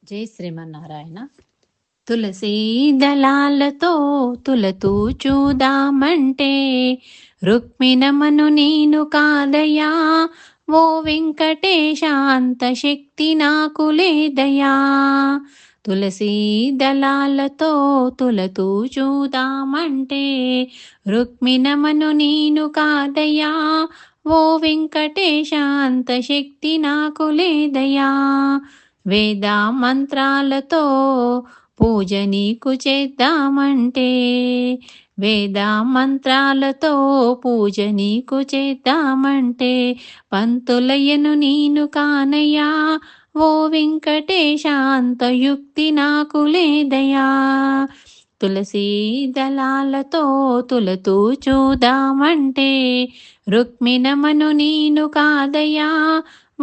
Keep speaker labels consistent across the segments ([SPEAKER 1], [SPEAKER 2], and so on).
[SPEAKER 1] జై శ్రీమన్నారాయణ. తులసీ దళాలతో తులతూ చూదామంటే రుక్మిణమను నేను కాదయా, ఓ వెంకటేశ అంత శక్తి నాకు లేదయా. తులసీ దళాలతో తులతూ చూదామంటే రుక్మిణమను నేను కాదయా, ఓ వెంకటేశ అంత శక్తి నాకు లేదయా. వేద మంత్రాలతో పూజ నీకు చేద్దామంటే, వేద మంత్రాలతో పూజ నీకు చేద్దామంటే పంతులయ్యను నేను కానయ్యా, ఓ వెంకటేశ అంత యుక్తి నాకు లేదయా. తులసీ దళాలతో తులతూ చూదామంటే రుక్మిణమను నేను కాదయా,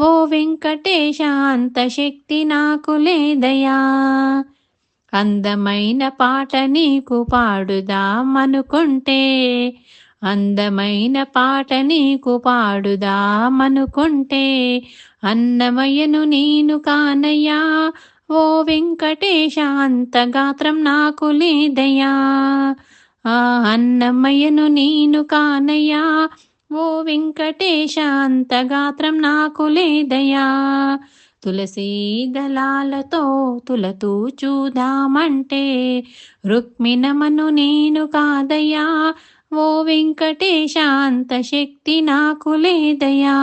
[SPEAKER 1] ఓ వెంకటేశ అంత శక్తి నాకు లేదయా. అందమైన పాట నీకు పాడుదామనుకుంటే, అందమైన పాట నీకు పాడుదామనుకుంటే అన్నమయ్యను నేను కానయ్యా, ఓ వెంకటేశ అంత గాత్రం నాకు లేదయా. ఆ అన్నమయ్యను నేను కానయ్యా, ఓ వెంకటేశ అంత గాత్రం నాకు లేదయా. తులసీ దళాలతో తులతూ చూదామంటే రుక్మిణమను నేను కాదయా, ఓ వెంకటేశ అంత శక్తి నాకు లేదయా.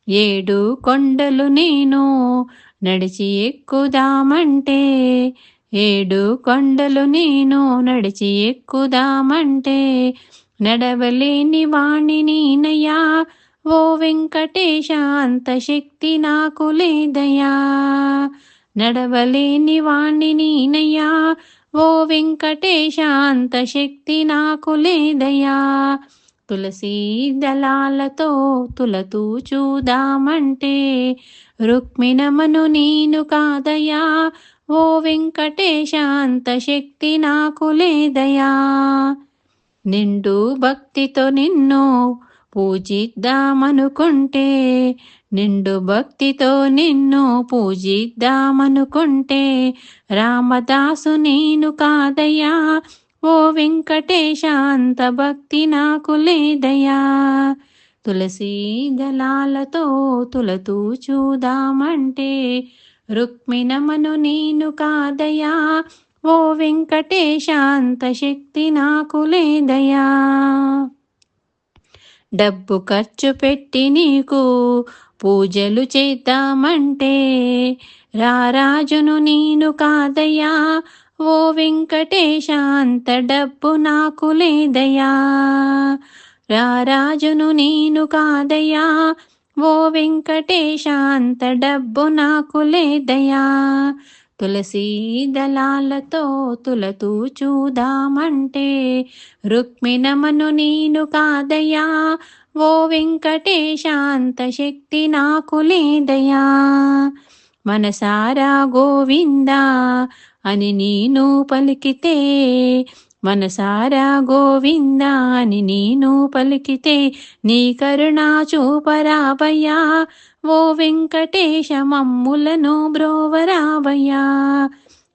[SPEAKER 1] 7 కొండలు నేను నడిచి ఎక్కుదామంటే, 7 కొండలు నేను నడిచి ఎక్కుదామంటే నడవలేని వాణ్ణి నేనయ్యా, ఓ వెంకటేశ అంత శక్తి నాకు లేదయా. నడవలేని వాణ్ణి నేనయ్యా, ఓ వెంకటేశ అంత శక్తి నాకు లేదయా. తులసీ దళాలతో తులతూ చూదామంటే రుక్మిణమను నేను కాదయా, ఓ వెంకటేశ అంత శక్తి నాకు లేదయా. నిండు భక్తితో నిన్ను పూజిద్దామనుకుంటే, నిండు భక్తితో నిన్ను పూజిద్దామనుకుంటే రామదాసు నేను కాదయా, ఓ వెంకటేశ అంత భక్తి నాకు లేదయా. తులసీ దళాలతో తులతూ చూదామంటే రుక్మిణమను నేను కాదయా, ఓ వెంకటేశ అంత శక్తి నాకు లేదయా. డబ్బు ఖర్చు పెట్టి నీకు పూజలు చేద్దామంటే రారాజును నేను కాదయా, ఓ వెంకటేశ అంత డబ్బు నాకు లేదయా. రారాజును నేను కాదయా, ఓ వెంకటేశ అంత డబ్బు నాకు లేదయా. తులసీ దళాలతో తులతూ చూదామంటే రుక్మిణమను నేను కాదయా, ఓ వెంకటేశ అంత శక్తి నాకు లేదయా. మనసారా గోవిందా అని నేను పలికితే, మనసారా గోవిందా అని నేను పలికితే నీ కరుణా చూపరావయ్యా, ఓ వెంకటేశ మమ్ములను బ్రోవరావయ్యా.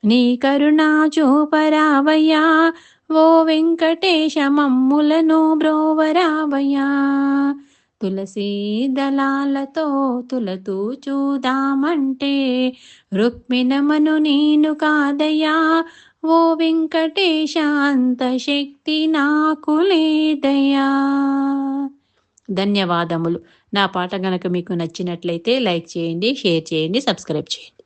[SPEAKER 1] నీ కరుణా చూపరావయ్యా, ఓ వెంకటేశ మమ్ములను బ్రోవరావయ్యా. తులసీ దళాలతో తులతూ చూదామంటే రుక్మిణమను నేను కాదయా, ఓ వెంకటేశ అంత శక్తి నాకు లేదయా. ధన్యవాదములు. నా పాట గనక మీకు నచ్చినట్లయితే లైక్ చేయండి, షేర్ చేయండి, సబ్స్క్రైబ్ చేయండి.